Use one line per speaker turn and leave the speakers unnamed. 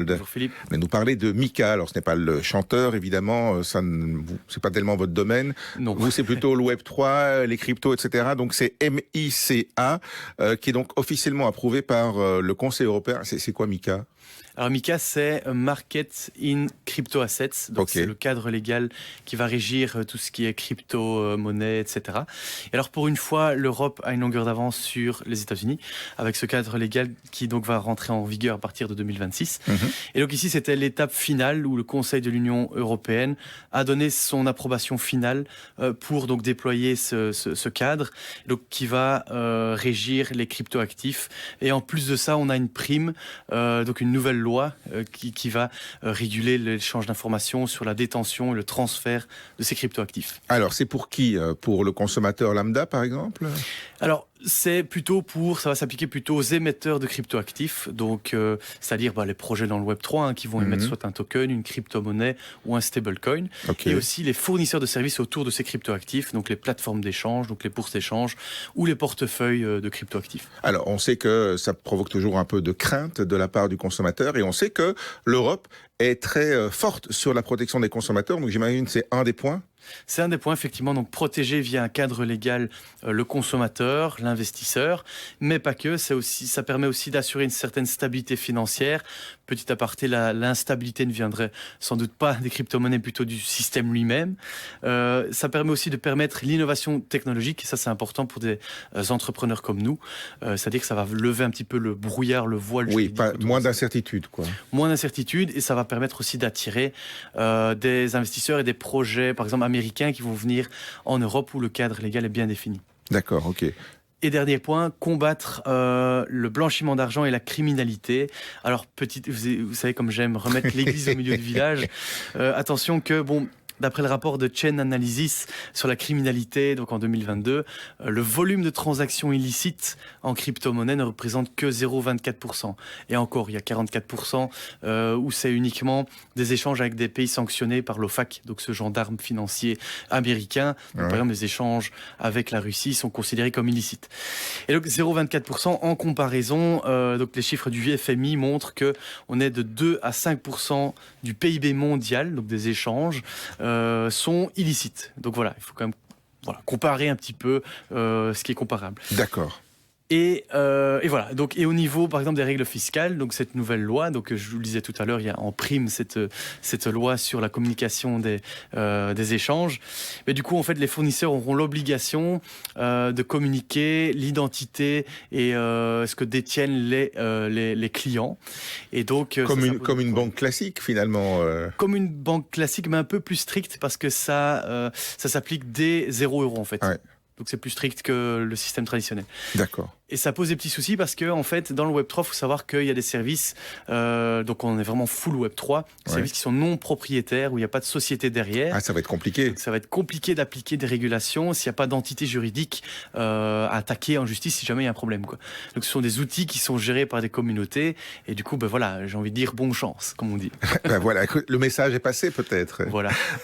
Bonjour Philippe.
Mais nous parler de Mika. Alors, ce n'est pas le chanteur, évidemment, c'est pas tellement votre domaine.
Non.
Vous, c'est plutôt le Web 3, les cryptos, etc. Donc, c'est MICA, qui est donc officiellement approuvé par le Conseil européen. C'est quoi Mika?
Alors MiCA, c'est Market in Crypto Assets. Donc c'est le cadre légal qui va régir tout ce qui est crypto-monnaie, etc. Et alors pour une fois, l'Europe a une longueur d'avance sur les États-Unis avec ce cadre légal qui donc va rentrer en vigueur à partir de 2026. Et donc ici, c'était l'étape finale où le Conseil de l'Union européenne a donné son approbation finale pour donc déployer ce cadre, donc qui va régir les crypto-actifs. Et en plus de ça, on a une prime, donc une nouvelle loi qui va réguler l'échange d'informations sur la détention et le transfert de ces cryptoactifs.
Alors, c'est pour qui? Pour le consommateur lambda, par exemple?
Alors, ça va s'appliquer plutôt aux émetteurs de cryptoactifs, donc c'est-à-dire les projets dans le Web 3 qui vont émettre soit un token, une crypto-monnaie ou un stablecoin, et aussi les fournisseurs de services autour de ces cryptoactifs, donc les plateformes d'échange, donc les bourses d'échange ou les portefeuilles de cryptoactifs.
Alors, on sait que ça provoque toujours un peu de crainte de la part du consommateur, et on sait que l'Europe est très forte sur la protection des consommateurs, donc j'imagine que c'est un des points.
C'est un des points, effectivement, donc protéger via un cadre légal le consommateur, l'investisseur, mais pas que. Ça permet aussi d'assurer une certaine stabilité financière. Petit aparté, l'instabilité ne viendrait sans doute pas des crypto-monnaies, plutôt du système lui-même. Ça permet aussi de permettre l'innovation technologique, et ça c'est important pour des entrepreneurs comme nous. C'est-à-dire que ça va lever un petit peu le brouillard, le voile juridique.
Oui, moins d'incertitude, quoi.
Moins d'incertitude, et ça va permettre aussi d'attirer des investisseurs et des projets, par exemple américains, qui vont venir en Europe où le cadre légal est bien défini.
D'accord, ok.
Et dernier point, combattre le blanchiment d'argent et la criminalité. Alors, vous savez comme j'aime remettre l'église au milieu du village. Attention que, d'après le rapport de Chain Analysis sur la criminalité, donc en 2022, le volume de transactions illicites en crypto-monnaie ne représente que 0,24%. Et encore, il y a 44% où c'est uniquement des échanges avec des pays sanctionnés par l'OFAC, donc ce gendarme financier américain. Donc, par exemple, les échanges avec la Russie sont considérés comme illicites. Et donc 0,24% en comparaison, donc les chiffres du FMI montrent qu'on est de 2 à 5% du PIB mondial, donc des échanges, sont illicites. Donc voilà, il faut quand même comparer un petit peu ce qui est comparable.
D'accord.
Et voilà. Donc, et au niveau, par exemple, des règles fiscales, donc cette nouvelle loi, donc je vous le disais tout à l'heure, il y a en prime cette loi sur la communication des échanges. Mais du coup, en fait, les fournisseurs auront l'obligation de communiquer l'identité et ce que détiennent les clients. Et donc,
comme une banque classique, finalement.
Comme une banque classique, mais un peu plus stricte, parce que ça s'applique dès 0 € en fait.
Ouais.
Donc c'est plus strict que le système traditionnel.
D'accord.
Et ça pose des petits soucis parce que, en fait, dans le Web 3, il faut savoir qu'il y a des services, donc on est vraiment full Web 3, des services qui sont non propriétaires, où il n'y a pas de société derrière.
Ah, ça va être compliqué.
Donc ça va être compliqué d'appliquer des régulations s'il n'y a pas d'entité juridique à attaquer en justice si jamais il y a un problème, quoi. Donc ce sont des outils qui sont gérés par des communautés, et du coup, voilà, j'ai envie de dire bonne chance, comme on dit.
Voilà, le message est passé peut-être.
Voilà.